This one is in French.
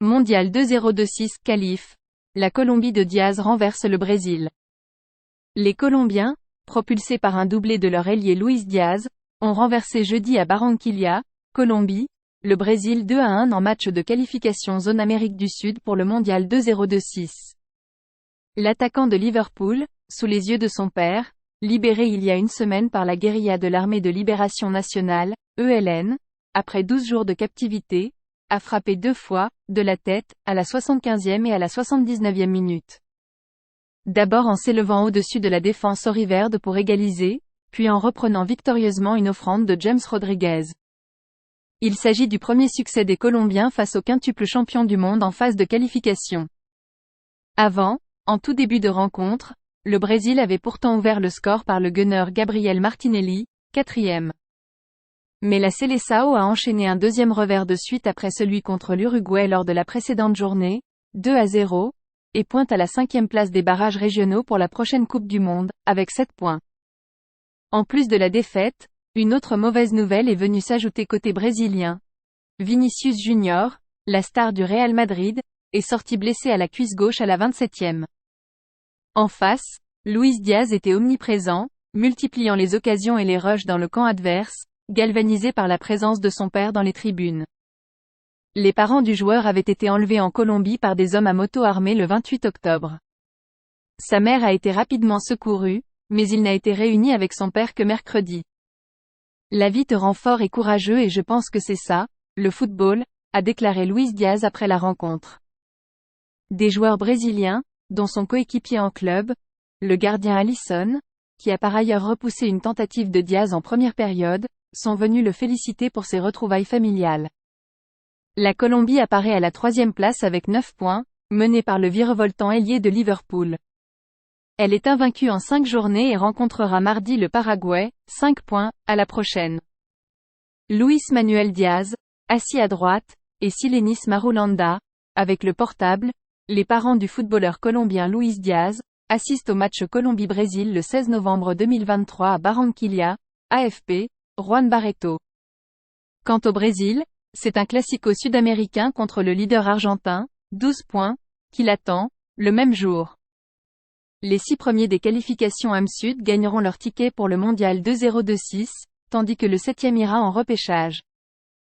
Mondial 2-0-2-6 qualif. La Colombie de Diaz renverse le Brésil. Les Colombiens, propulsés par un doublé de leur ailier Luis Diaz, ont renversé jeudi à Barranquilla, Colombie, le Brésil 2-1 en match de qualification zone Amérique du Sud pour le Mondial 2-0-2-6. L'attaquant de Liverpool, sous les yeux de son père, libéré il y a une semaine par la guérilla de l'Armée de Libération Nationale, ELN, après 12 jours de captivité, a frappé 2 fois, de la tête, à la 75e et à la 79e minute. D'abord en s'élevant au-dessus de la défense auriverde pour égaliser, puis en reprenant victorieusement une offrande de James Rodriguez. Il s'agit du premier succès des Colombiens face au quintuple champion du monde en phase de qualification. Avant, en tout début de rencontre, le Brésil avait pourtant ouvert le score par le gunner Gabriel Martinelli, 4e. Mais la Seleção a enchaîné un deuxième revers de suite après celui contre l'Uruguay lors de la précédente journée, 2-0, et pointe à la 5e place des barrages régionaux pour la prochaine Coupe du Monde, avec 7 points. En plus de la défaite, une autre mauvaise nouvelle est venue s'ajouter côté brésilien. Vinicius Junior, la star du Real Madrid, est sorti blessé à la cuisse gauche à la 27e. En face, Luis Diaz était omniprésent, multipliant les occasions et les rushs dans le camp adverse, galvanisé par la présence de son père dans les tribunes. Les parents du joueur avaient été enlevés en Colombie par des hommes à moto armés le 28 octobre. Sa mère a été rapidement secourue, mais il n'a été réuni avec son père que mercredi. La vie te rend fort et courageux et je pense que c'est ça, le football, a déclaré Luis Diaz après la rencontre. Des joueurs brésiliens, dont son coéquipier en club, le gardien Alisson, qui a par ailleurs repoussé une tentative de Diaz en première période, sont venus le féliciter pour ses retrouvailles familiales. La Colombie apparaît à la 3e place avec 9 points, menée par le virevoltant ailier de Liverpool. Elle est invaincue en 5 journées et rencontrera mardi le Paraguay, 5 points, à la prochaine. Luis Manuel Diaz, assis à droite, et Silenis Marulanda, avec le portable, les parents du footballeur colombien Luis Diaz, assistent au match Colombie-Brésil le 16 novembre 2023 à Barranquilla, AFP, Juan Barreto. Quant au Brésil, c'est un classico sud-américain contre le leader argentin, 12 points, qui l'attend, le même jour. Les 6 premiers des qualifications Am-Sud gagneront leur ticket pour le Mondial 2-0-2-6, tandis que le 7e ira en repêchage.